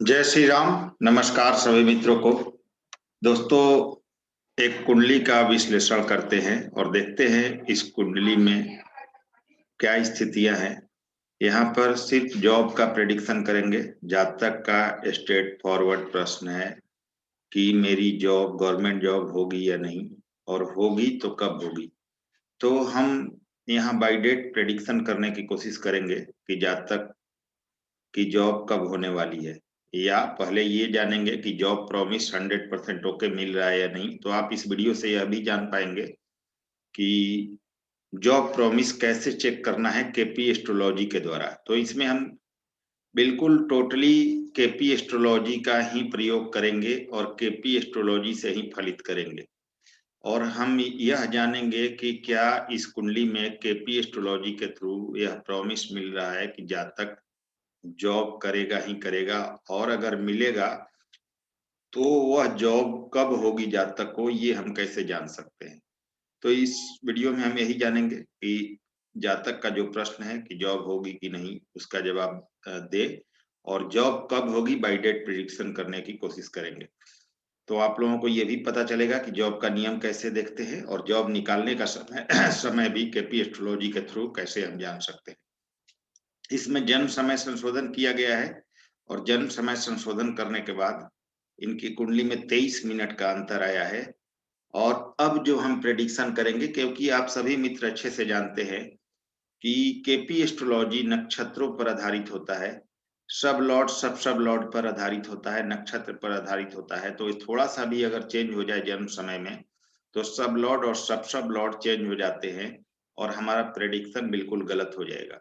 जय श्री राम। नमस्कार सभी मित्रों को। दोस्तों, एक कुंडली का विश्लेषण करते हैं और देखते हैं इस कुंडली में क्या स्थितियां हैं। यहाँ पर सिर्फ जॉब का प्रेडिक्शन करेंगे। जातक का स्ट्रेट फॉरवर्ड प्रश्न है कि मेरी जॉब गवर्नमेंट जॉब होगी या नहीं, और होगी तो कब होगी। तो हम यहाँ बाय डेट प्रेडिक्शन करने की कोशिश करेंगे कि जातक की जॉब कब होने वाली है, या पहले ये जानेंगे कि जॉब प्रॉमिस 100% ओके मिल रहा है या नहीं। तो आप इस वीडियो से यह भी जान पाएंगे कि जॉब प्रॉमिस कैसे चेक करना है केपी एस्ट्रोलॉजी के द्वारा। तो इसमें हम बिल्कुल टोटली केपी एस्ट्रोलॉजी का ही प्रयोग करेंगे और केपी एस्ट्रोलॉजी से ही फलित करेंगे। और हम यह जानेंगे कि क्या इस कुंडली में केपी एस्ट्रोलॉजी के थ्रू यह प्रॉमिस मिल रहा है कि जातक जॉब करेगा ही करेगा, और अगर मिलेगा तो वह जॉब कब होगी जातक को, ये हम कैसे जान सकते हैं। तो इस वीडियो में हम यही जानेंगे कि जातक का जो प्रश्न है कि जॉब होगी कि नहीं, उसका जवाब दे, और जॉब कब होगी बाय डेट प्रिडिक्शन करने की कोशिश करेंगे। तो आप लोगों को ये भी पता चलेगा कि जॉब का नियम कैसे देखते हैं, और जॉब निकालने का समय समय भी केपी एस्ट्रोलॉजी के थ्रू कैसे हम जान सकते हैं। इसमें जन्म समय संशोधन किया गया है, और जन्म समय संशोधन करने के बाद इनकी कुंडली में 23 मिनट का अंतर आया है। और अब जो हम प्रेडिक्शन करेंगे, क्योंकि आप सभी मित्र अच्छे से जानते हैं कि केपी एस्ट्रोलॉजी नक्षत्रों पर आधारित होता है, सब लॉर्ड पर आधारित होता है, नक्षत्र पर आधारित होता है। तो थोड़ा सा भी अगर चेंज हो जाए जन्म समय में, तो सब लॉर्ड और सब लॉर्ड चेंज हो जाते हैं और हमारा प्रेडिक्शन बिल्कुल गलत हो जाएगा।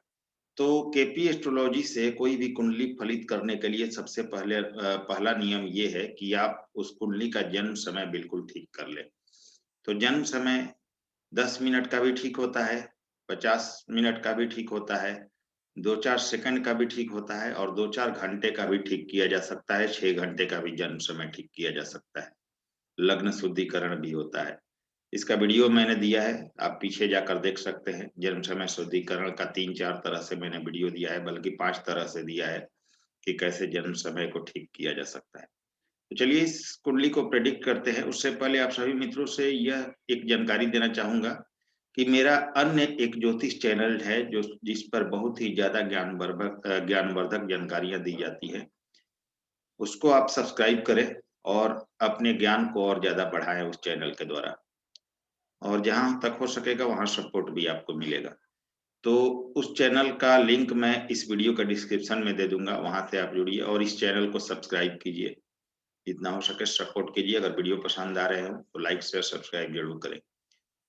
तो केपी एस्ट्रोलॉजी से कोई भी कुंडली फलित करने के लिए सबसे पहला नियम ये है कि आप उस कुंडली का जन्म समय बिल्कुल ठीक कर लें। तो जन्म समय 10 मिनट का भी ठीक होता है, 50 मिनट का भी ठीक होता है, 2-4 सेकंड का भी ठीक होता है, और 2-4 घंटे का भी ठीक किया जा सकता है, 6 घंटे का भी जन्म समय ठीक किया जा सकता है। लग्न शुद्धिकरण भी होता है। इसका वीडियो मैंने दिया है, आप पीछे जाकर देख सकते हैं। जन्म समय शुद्धिकरण का 3-4 तरह से मैंने वीडियो दिया है, बल्कि 5 तरह से दिया है कि कैसे जन्म समय को ठीक किया जा सकता है। तो चलिए इस कुंडली को प्रेडिक्ट करते हैं। उससे पहले आप सभी मित्रों से यह एक जानकारी देना चाहूंगा कि मेरा अन्य एक ज्योतिष चैनल है जो जिस पर बहुत ही ज्यादा ज्ञानवर्धक जानकारियां दी जाती है। उसको आप सब्सक्राइब करें और अपने ज्ञान को और ज्यादा बढ़ाएं उस चैनल के द्वारा, और जहां तक हो सकेगा वहां सपोर्ट भी आपको मिलेगा। तो उस चैनल का लिंक मैं इस वीडियो का डिस्क्रिप्शन में दे दूंगा, वहां से आप जुड़िए और इस चैनल को सब्सक्राइब कीजिए। जितना हो सके सपोर्ट कीजिए। अगर वीडियो पसंद आ रहे हो तो लाइक शेयर सब्सक्राइब जरूर करें।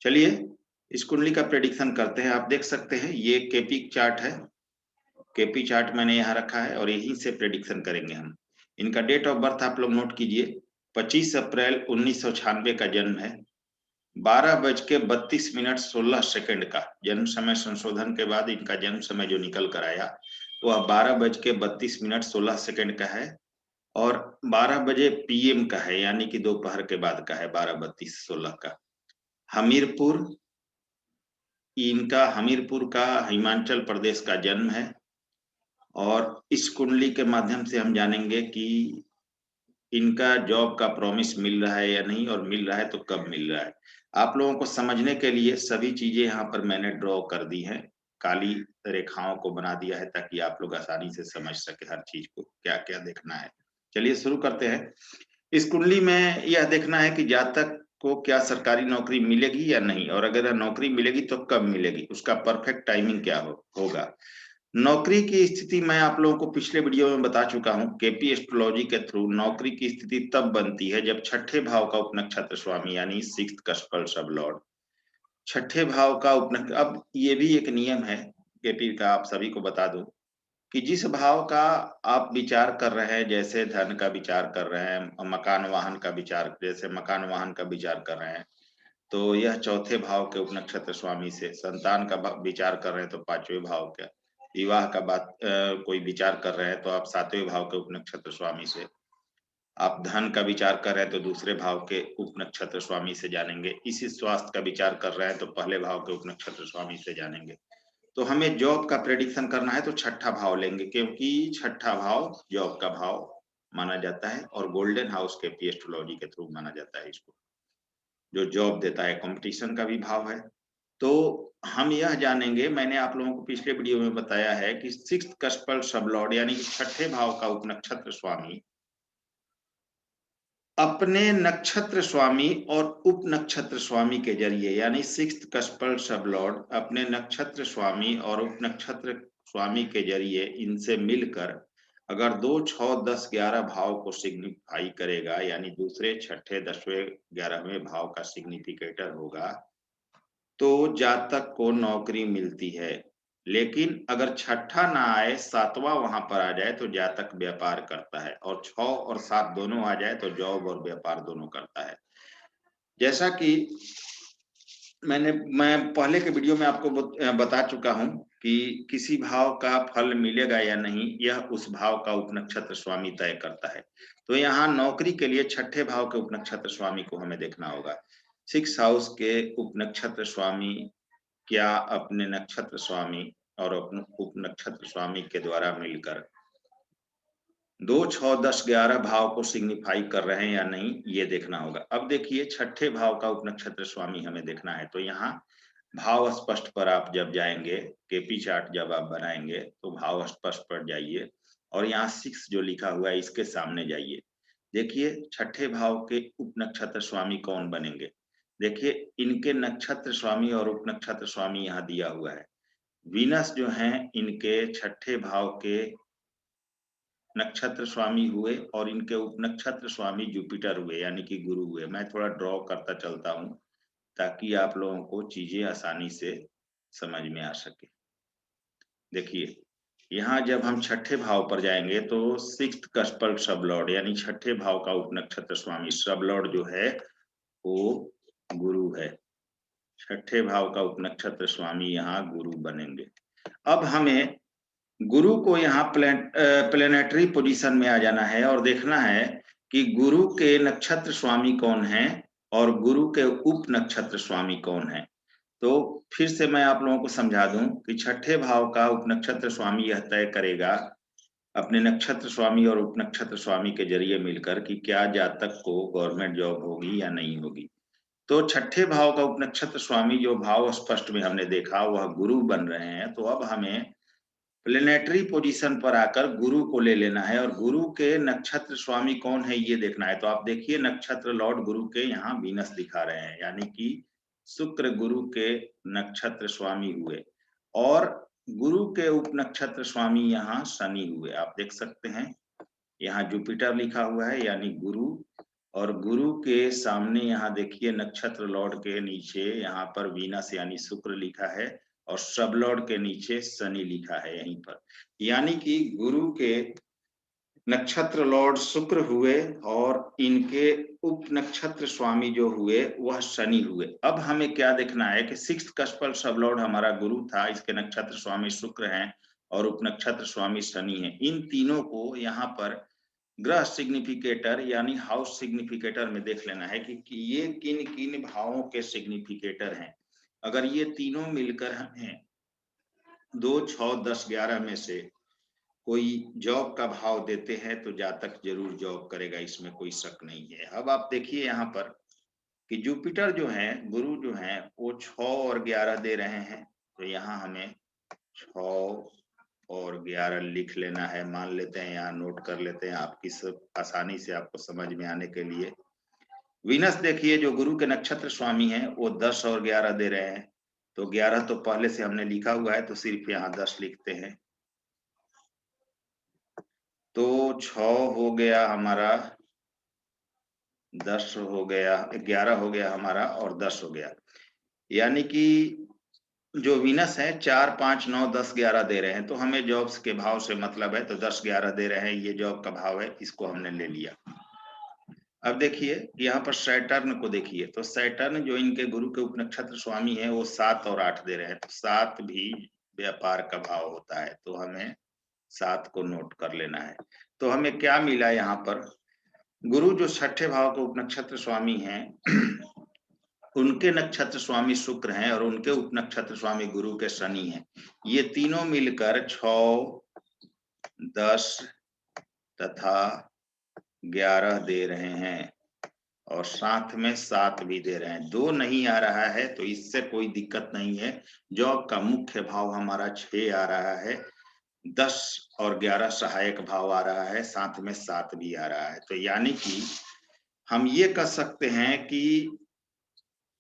चलिए इस कुंडली का प्रेडिक्शन करते हैं। आप देख सकते हैं ये केपी चार्ट है। केपी चार्ट मैंने यहाँ रखा है और यहीं से प्रेडिक्शन करेंगे हम। इनका डेट ऑफ बर्थ आप लोग नोट कीजिए। 25 अप्रैल 1996 का जन्म है। 12:32:16 का जन्म समय संशोधन के बाद इनका जन्म समय जो निकल कर आया वह 12:32:16 का है, और 12 बजे पीएम का है, यानी कि दोपहर के बाद का है, 12:32:16 का। हमीरपुर, इनका हमीरपुर का हिमाचल प्रदेश का जन्म है। और इस कुंडली के माध्यम से हम जानेंगे कि इनका जॉब का प्रॉमिस मिल रहा है या नहीं, और मिल रहा है तो कब मिल रहा है। आप लोगों को समझने के लिए सभी चीजें यहाँ पर मैंने ड्रॉ कर दी हैं, काली रेखाओं को बना दिया है ताकि आप लोग आसानी से समझ सके हर चीज को क्या क्या देखना है। चलिए शुरू करते हैं। इस कुंडली में यह देखना है कि जातक को क्या सरकारी नौकरी मिलेगी या नहीं, और अगर नौकरी मिलेगी तो कब मिलेगी, उसका परफेक्ट टाइमिंग क्या होगा। नौकरी की स्थिति मैं आप लोगों को पिछले वीडियो में बता चुका हूं। केपी एस्ट्रोलॉजी के थ्रू नौकरी की स्थिति तब बनती है जब छठे भाव का उपनक्षत्र स्वामी यानी 6th का सब लॉर्ड छठे भाव का उपनक्षत्र। अब ये भी एक नियम है केपी का, आप सभी को बता दूं कि जिस भाव का आप विचार कर रहे हैं, जैसे धन का विचार कर रहे हैं, मकान वाहन का विचार, जैसे मकान वाहन का विचार कर रहे हैं तो यह चौथे भाव के उपनक्षत्र स्वामी से, संतान का विचार कर रहे हैं तो 5वें भाव के, विवाह का बात कोई विचार कर रहे हैं तो आप 7वें भाव के उपनक्षत्र स्वामी से, आप धन का विचार कर रहे हैं तो दूसरे भाव के उपनक्षत्र स्वामी से जानेंगे, इसी स्वास्थ्य का विचार कर रहे हैं तो पहले भाव के उपनक्षत्र स्वामी से जानेंगे। तो हमें जॉब का प्रेडिक्शन करना है तो छठा भाव लेंगे, क्योंकि छठा भाव जॉब का भाव माना जाता है और गोल्डन हाउस के पी एस्ट्रोलॉजी के थ्रू माना जाता है इसको, जो जॉब देता है, कंपटीशन का भी भाव है। तो हम यह जानेंगे, मैंने आप लोगों को पिछले वीडियो में बताया है कि सिक्स्थ कस्पल सबलॉर्ड यानी कि छठे भाव का उपनक्षत्र स्वामी अपने नक्षत्र स्वामी और उप नक्षत्र स्वामी के जरिए, यानी सिक्स्थ कस्पल सबलॉर्ड अपने नक्षत्र स्वामी और उप नक्षत्र स्वामी के जरिए इनसे मिलकर अगर 2, 6, 10, 11 भाव को सिग्निफाई करेगा, यानी दूसरे, छठे, 10वें, 11वें भाव का सिग्निफिकेटर होगा, तो जातक को नौकरी मिलती है। लेकिन अगर छठा ना आए, 7वां वहां पर आ जाए तो जातक व्यापार करता है, और 6 और 7 दोनों आ जाए तो जॉब और व्यापार दोनों करता है। जैसा कि मैं पहले के वीडियो में आपको बता चुका हूं कि किसी भाव का फल मिलेगा या नहीं, यह उस भाव का उपनक्षत्र स्वामी तय करता है। तो यहाँ नौकरी के लिए छठे भाव के उपनक्षत्र स्वामी को हमें देखना होगा। 6 हाउस के उपनक्षत्र स्वामी क्या अपने नक्षत्र स्वामी और उपनक्षत्र स्वामी के द्वारा मिलकर 2, 6, 10, 11 भाव को सिग्निफाई कर रहे हैं या नहीं, ये देखना होगा। अब देखिए, छठे भाव का उपनक्षत्र स्वामी हमें देखना है, तो यहाँ भाव स्पष्ट पर आप जब जाएंगे, केपी चार्ट जब आप बनाएंगे तो भाव स्पष्ट पर जाइए और यहाँ 6 जो लिखा हुआ है इसके सामने जाइए। देखिए छठे भाव के उपनक्षत्र स्वामी कौन बनेंगे। देखिए इनके नक्षत्र स्वामी और उपनक्षत्र स्वामी यहाँ दिया हुआ है। वीनस जो है इनके छठे भाव के नक्षत्र स्वामी हुए और इनके उपनक्षत्र स्वामी जुपिटर हुए, यानी कि गुरु हुए। मैं थोड़ा ड्रॉ करता चलता हूं ताकि आप लोगों को चीजें आसानी से समझ में आ सके। देखिए यहाँ जब हम छठे भाव पर जाएंगे तो सिक्स्थ कस्पल सबलॉर्ड यानी छठे भाव का उपनक्षत्र स्वामी सबलॉर्ड जो है वो गुरु है। छठे भाव का उपनक्षत्र स्वामी यहाँ गुरु बनेंगे। अब हमें गुरु को यहाँ प्लेनेटरी पोजीशन में आ जाना है और देखना है कि गुरु के नक्षत्र स्वामी कौन है और गुरु के उप नक्षत्र स्वामी कौन है। तो फिर से मैं आप लोगों को समझा दूं कि छठे भाव का उपनक्षत्र स्वामी यह तय करेगा अपने नक्षत्र स्वामी और उपनक्षत्र स्वामी के जरिए मिलकर कि क्या जातक को गवर्नमेंट जॉब होगी या नहीं होगी। तो छठे भाव का उपनक्षत्र स्वामी जो भाव स्पष्ट में हमने देखा वह गुरु बन रहे हैं। तो अब हमें प्लेनेटरी पोजीशन पर आकर गुरु को ले लेना है और गुरु के नक्षत्र स्वामी कौन है ये देखना है। तो आप देखिए नक्षत्र लॉर्ड गुरु के यहाँ वीनस दिखा रहे हैं, यानी कि शुक्र गुरु के नक्षत्र स्वामी हुए और गुरु के उप नक्षत्र स्वामी यहाँ शनि हुए। आप देख सकते हैं यहाँ जुपिटर लिखा हुआ है यानी गुरु, और गुरु के सामने यहाँ देखिए नक्षत्र लॉर्ड के नीचे यहाँ पर वीनस यानी शुक्र लिखा है और सब लॉर्ड के नीचे शनि लिखा है यहीं पर, यानी कि गुरु के नक्षत्र लॉर्ड शुक्र हुए और इनके उप नक्षत्र स्वामी जो हुए वह शनि हुए। अब हमें क्या देखना है कि सिक्स्थ कस्पल सब लॉर्ड हमारा गुरु था, इसके नक्षत्र स्वामी शुक्र हैं और उप नक्षत्र स्वामी शनि है। इन तीनों को यहाँ पर ग्रह सिग्निफिकेटर यानी हाउस सिग्निफिकेटर में देख लेना है कि ये किन किन भावों के सिग्निफिकेटर हैं। अगर ये तीनों मिलकर हमें 2, 6, 10, 11 में से कोई जॉब का भाव देते हैं तो जातक जरूर जॉब करेगा, इसमें कोई शक नहीं है। अब आप देखिए यहाँ पर कि जुपिटर जो है गुरु जो है वो 6 और 11 दे रहे हैं, तो यहाँ हमें 6 और 11 लिख लेना है। मान लेते हैं, यहाँ नोट कर लेते हैं आपकी सब आसानी से आपको समझ में आने के लिए। वीनस देखिए जो गुरु के नक्षत्र स्वामी हैं वो 10 और 11 दे रहे हैं, तो 11 तो पहले से हमने लिखा हुआ है तो सिर्फ यहाँ 10 लिखते हैं। तो 6 हो गया हमारा, 10 हो गया, 11 हो गया हमारा और 10 हो गया, यानी कि जो वीनस है 4, 5, 9, 10, 11 दे रहे हैं। तो हमें जॉब्स के भाव से मतलब है, तो 10, 11 दे रहे हैं, ये जॉब का भाव है, इसको हमने ले लिया। अब देखिए यहाँ पर सैटर्न को देखिए, तो सैटर्न जो इनके गुरु के उपनक्षत्र स्वामी है वो 7 और 8 दे रहे हैं, तो 7 भी व्यापार का भाव होता है, तो हमें 7 को नोट कर लेना है। तो हमें क्या मिला यहाँ पर, गुरु जो छठे भाव के उपनक्षत्र स्वामी हैं उनके नक्षत्र स्वामी शुक्र हैं और उनके उप नक्षत्र स्वामी गुरु के शनि हैं। ये तीनों मिलकर 6, 10 तथा 11 दे रहे हैं और साथ में 7 भी दे रहे हैं। 2 नहीं आ रहा है तो इससे कोई दिक्कत नहीं है। जॉब का मुख्य भाव हमारा 6 आ रहा है, 10 और 11 सहायक भाव आ रहा है, साथ में 7 भी आ रहा है। तो यानी कि हम ये कह सकते हैं कि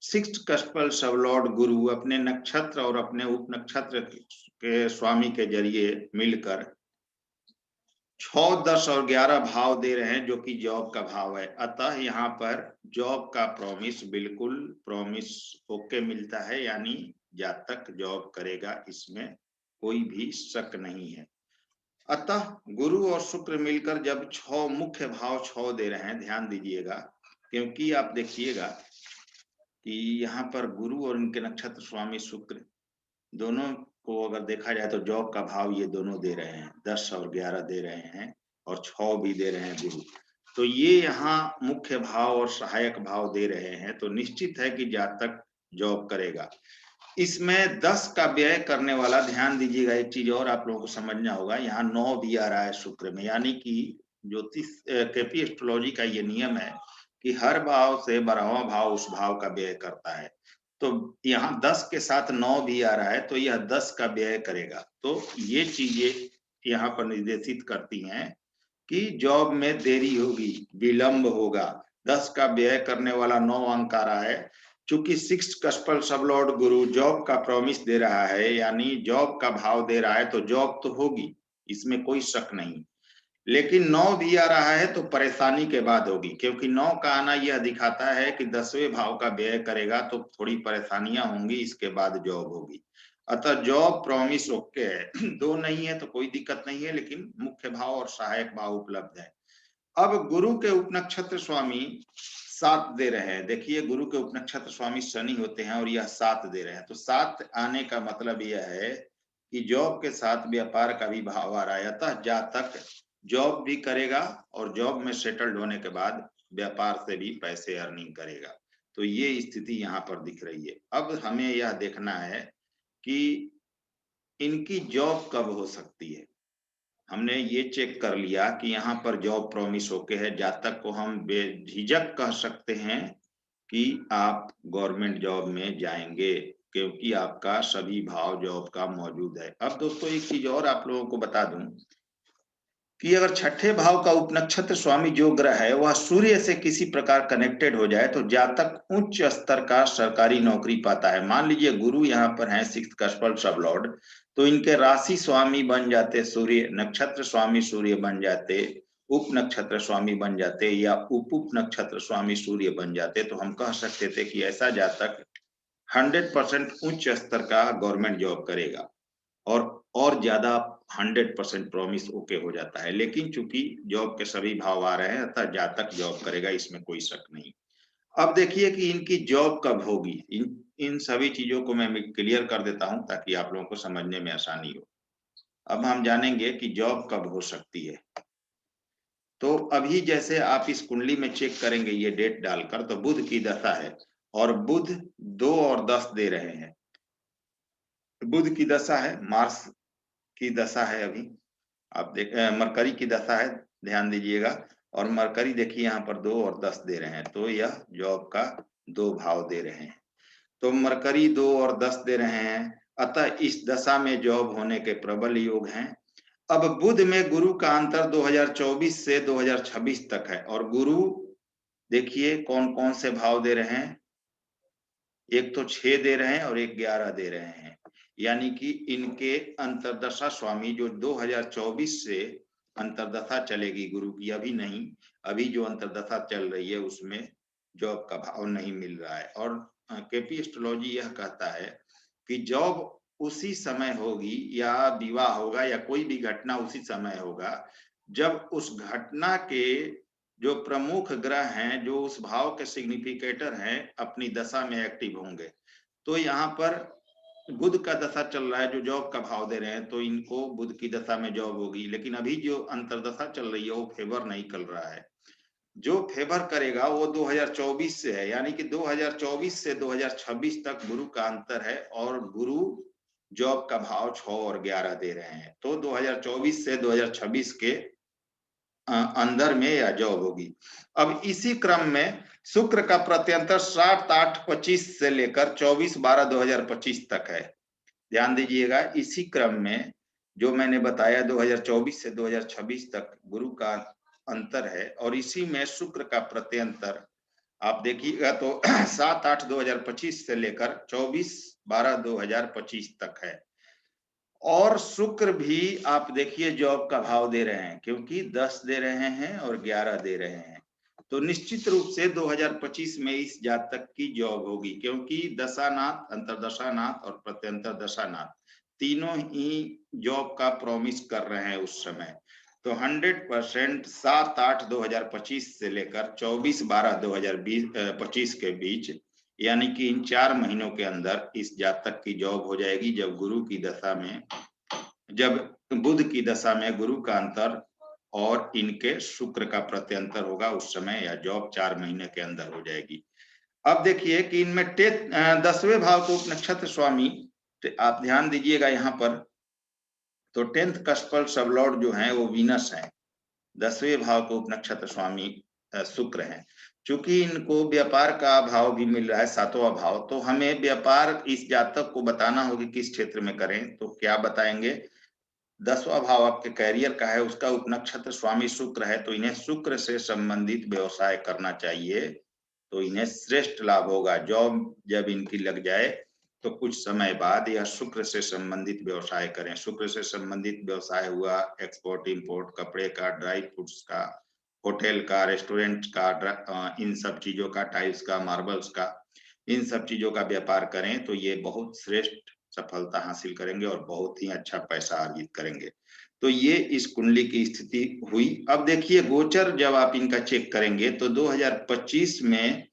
सिक्स्थ कस्पल सबलॉर्ड गुरु अपने नक्षत्र और अपने उप नक्षत्र के स्वामी के जरिए मिलकर 6, 10 और 11 भाव दे रहे हैं, जो कि जॉब का भाव है। अतः यहाँ पर जॉब का प्रॉमिस बिल्कुल प्रॉमिस ओके मिलता है, यानी जातक जॉब करेगा, इसमें कोई भी शक नहीं है। अतः गुरु और शुक्र मिलकर जब 6 मुख्य भाव 6 दे रहे हैं, ध्यान दीजिएगा, क्योंकि आप देखिएगा कि यहाँ पर गुरु और उनके नक्षत्र स्वामी शुक्र दोनों को अगर देखा जाए तो जॉब का भाव ये दोनों दे रहे हैं, 10 और 11 दे रहे हैं और 6 भी दे रहे हैं गुरु। तो ये यहाँ मुख्य भाव और सहायक भाव दे रहे हैं, तो निश्चित है कि जातक जॉब करेगा। इसमें 10 का व्यय करने वाला, ध्यान दीजिएगा, एक चीज और आप लोगों को समझना होगा, यहाँ 9 भी आ रहा है शुक्र में, यानी कि ज्योतिष केपी एस्ट्रोलॉजी का ये नियम है कि हर भाव से 12वां भाव उस भाव का व्यय करता है। तो यहाँ 10 के साथ 9 भी आ रहा है, तो यह 10 का व्यय करेगा। तो ये चीजें यहाँ पर निर्देशित करती हैं कि जॉब में देरी होगी, विलंब होगा। 10 का व्यय करने वाला 9 अंक आ रहा है। चूंकि 6 कस्पल सबलॉर्ड गुरु जॉब का प्रॉमिस दे रहा है, यानी जॉब का भाव दे रहा है, तो जॉब तो होगी, इसमें कोई शक नहीं। लेकिन 9 भी आ रहा है तो परेशानी के बाद होगी, क्योंकि 9 का आना यह दिखाता है कि 10वें भाव का व्यय करेगा तो थोड़ी परेशानियां होंगी, इसके बाद जॉब होगी। अतः जॉब प्रॉमिस ओके है। 2 नहीं है तो कोई दिक्कत नहीं है, लेकिन मुख्य भाव और सहायक भाव उपलब्ध है। अब गुरु के उपनक्षत्र स्वामी 7 दे रहे हैं। देखिए, गुरु के उपनक्षत्र स्वामी शनि होते हैं और यह 7 दे रहे हैं, तो 7 आने का मतलब यह है कि जॉब के साथ व्यापार का भी भाव आ रहा है। अतः जातक जॉब भी करेगा और जॉब में सेटल्ड होने के बाद व्यापार से भी पैसे अर्निंग करेगा। तो ये स्थिति यहाँ पर दिख रही है। अब हमें यह देखना है कि इनकी जॉब कब हो सकती है। हमने ये चेक कर लिया कि यहाँ पर जॉब प्रॉमिस ओके है, जातक को हम बेझिझक कह सकते हैं कि आप गवर्नमेंट जॉब में जाएंगे, क्योंकि आपका सभी भाव जॉब का मौजूद है। अब दोस्तों एक चीज और आप लोगों को बता दूं कि अगर छठे भाव का उपनक्षत्र स्वामी जो ग्रह है वह सूर्य से किसी प्रकार कनेक्टेड हो जाए तो जातक उच्च स्तर का सरकारी नौकरी पाता है। मान लीजिए गुरु यहाँ पर है 6th कस्पल सबलॉर्ड, तो इनके राशि स्वामी बन जाते सूर्य, नक्षत्र स्वामी सूर्य बन जाते, उप नक्षत्र स्वामी बन जाते, या उप नक्षत्र स्वामी सूर्य बन जाते, तो हम कह सकते थे कि ऐसा जातक 100% उच्च स्तर का गवर्नमेंट जॉब करेगा और ज्यादा 100% प्रॉमिस ओके हो जाता है। लेकिन चूंकि जॉब के सभी भाव आ रहे हैं, अतः जातक जॉब करेगा, इसमें कोई शक नहीं। अब देखिए कि इनकी जॉब कब होगी। इन सभी चीजों को मैं क्लियर कर देता हूं ताकि आप लोगों को समझने में आसानी हो। अब हम जानेंगे कि जॉब कब हो सकती है। तो अभी जैसे आप इस कुंडली में चेक करेंगे ये डेट डालकर, तो बुध की दशा है और बुध 2 और 10 दे रहे हैं। बुध की दशा है, मार्स की दशा है, अभी आप देख मरकरी की दशा है, ध्यान दीजिएगा। और मरकरी देखिए यहाँ पर 2 और 10 दे रहे हैं, तो यह जॉब का 2 भाव दे रहे हैं। तो मरकरी 2 और 10 दे रहे हैं, अतः इस दशा में जॉब होने के प्रबल योग हैं। अब बुध में गुरु का अंतर 2024 से 2026 तक है, और गुरु देखिए कौन कौन से भाव दे रहे हैं। एक तो 6 दे रहे हैं और एक 11 दे रहे हैं, यानी कि इनके अंतरदशा स्वामी जो 2024 से अंतरदशा चलेगी गुरु की, अभी नहीं, अभी जो अंतरदशा चल रही है उसमें जॉब का भाव नहीं मिल रहा है। और केपी एस्ट्रोलॉजी यह कहता है कि जॉब उसी समय होगी, या विवाह होगा, या कोई भी घटना उसी समय होगा जब उस घटना के जो प्रमुख ग्रह हैं, जो उस भाव के सिग्निफिकेटर हैं, अपनी दशा में एक्टिव होंगे। तो यहाँ पर बुध का दशा चल रहा है जो जॉब का भाव दे रहे हैं, तो इनको बुध की दशा में जॉब होगी। लेकिन अभी जो अंतरदशा चल रही है वो फेवर नहीं कर रहा है। जो फेवर करेगा वो 2024 से है, यानी कि 2024 से 2026 तक गुरु का अंतर है, और गुरु जॉब का भाव 6 और 11 दे रहे हैं। तो 2024 से 2026 के अंदर में या जॉब होगी। अब इसी क्रम में शुक्र का प्रत्यंतर 7/8/25 से लेकर 24/12/2025 तक है। ध्यान दीजिएगा, इसी क्रम में जो मैंने बताया 2024 से 2026 तक गुरु का अंतर है, और इसी में शुक्र का प्रत्यंतर आप देखिएगा तो 7/8/2025 से लेकर 24/12/2025 तक है। और शुक्र भी आप देखिए जॉब का भाव दे रहे हैं, क्योंकि 10 दे रहे हैं और 11 दे रहे हैं, तो निश्चित रूप से 2025 में इस जातक की जॉब होगी, क्योंकि दशानाथ, अंतरदशानाथ और प्रत्यंतर दशानाथ तीनों ही जॉब का प्रॉमिस कर रहे हैं उस समय। तो 100% 7/8/2025 से लेकर 24/12/2025 के बीच, यानी कि इन 4 महीनों के अंदर इस जातक की जॉब हो जाएगी, जब गुरु की दशा में, जब बुध की दशा में गुरु का अंतर और इनके शुक्र का प्रत्यंतर होगा उस समय, या जॉब 4 महीने के अंदर हो जाएगी। अब देखिए कि इनमें 10वें भाव को नक्षत्र स्वामी, आप ध्यान दीजिएगा यहाँ पर, तो 10th कस्पल सबलॉर्ड जो है वो वीनस है, 10वें भाव को उपनक्षत्र स्वामी शुक्र है। चूंकि इनको व्यापार का भाव भी मिल रहा है 7वां भाव, तो हमें व्यापार इस जातक को बताना होगी किस क्षेत्र में करें, तो क्या बताएंगे, 10वां भाव आपके कैरियर का है, उसका उपनक्षत्र स्वामी शुक्र है, तो इन्हें शुक्र से संबंधित व्यवसाय करना चाहिए, तो इन्हें श्रेष्ठ लाभ होगा। जॉब जब इनकी लग जाए तो कुछ समय बाद यह शुक्र से संबंधित व्यवसाय करें। शुक्र से संबंधित व्यवसाय हुआ एक्सपोर्ट इंपोर्ट, कपड़े का, ड्राई फ्रूट्स का, होटल का, रेस्टोरेंट का, इन सब चीजों का, टाइल्स का, मार्बल्स का, इन सब चीजों का व्यापार करें तो ये बहुत श्रेष्ठ सफलता हासिल करेंगे और बहुत ही अच्छा पैसा अर्जित करेंगे। तो ये इस कुंडली की स्थिति हुई। अब देखिए गोचर जब आप इनका चेक करेंगे तो 2025 में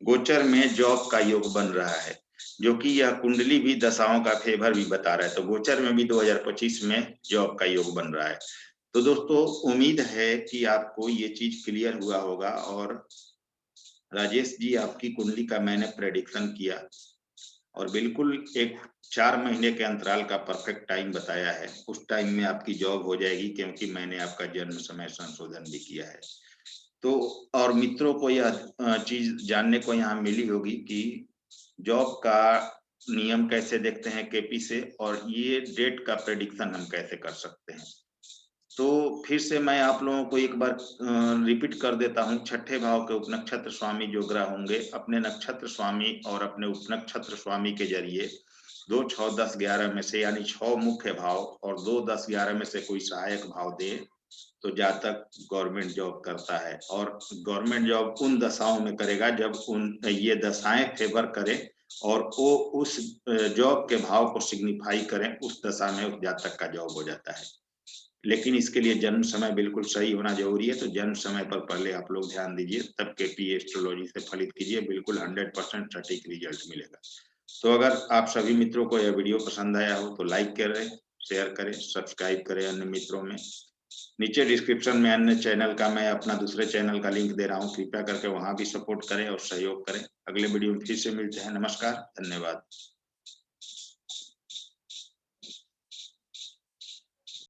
गोचर में जॉब का योग बन रहा है, जो कि यह कुंडली भी दशाओं का फेवर भी बता रहा है, तो गोचर में भी 2025 में जॉब का योग बन रहा है। तो दोस्तों उम्मीद है कि आपको ये चीज क्लियर हुआ होगा, और राजेश जी आपकी कुंडली का मैंने प्रेडिक्शन किया और बिल्कुल एक 4 महीने के अंतराल का परफेक्ट टाइम बताया है, उस टाइम में आपकी जॉब हो जाएगी, क्योंकि मैंने आपका जन्म समय संशोधन भी किया है। तो और मित्रों को यह चीज जानने को यहाँ मिली होगी कि जॉब का नियम कैसे देखते हैं केपी से, और ये डेट का प्रेडिक्शन हम कैसे कर सकते हैं। तो फिर से मैं आप लोगों को एक बार रिपीट कर देता हूँ, 6ठे भाव के उपनक्षत्र स्वामी जो ग्रह होंगे, अपने नक्षत्र स्वामी और अपने उपनक्षत्र स्वामी के जरिए 2, 6, 10, 11 में से, यानी 6 मुख्य भाव और 2, 10, 11 में से कोई सहायक भाव दे, तो जातक गवर्नमेंट जॉब करता है। और गवर्नमेंट जॉब उन दशाओं में करेगा जब उन ये दशाएं फेवर करें और वो उस जॉब के भाव को सिग्निफाई करें, उस दशा में उस जातक का जॉब हो जाता है। लेकिन इसके लिए जन्म समय बिल्कुल सही होना जरूरी है, तो जन्म समय पर पहले आप लोग ध्यान दीजिए, तब केपी एस्ट्रोलॉजी से फलित कीजिए, बिल्कुल 100% सटीक रिजल्ट मिलेगा। तो अगर आप सभी मित्रों को यह वीडियो पसंद आया हो तो लाइक करें, शेयर करें, सब्सक्राइब करें अन्य मित्रों में। नीचे डिस्क्रिप्शन में अन्य चैनल का, मैं अपना दूसरे चैनल का लिंक दे रहा हूँ, कृपया करके वहां भी सपोर्ट करें और सहयोग करें। अगले वीडियो में फिर से मिलते हैं। नमस्कार, धन्यवाद।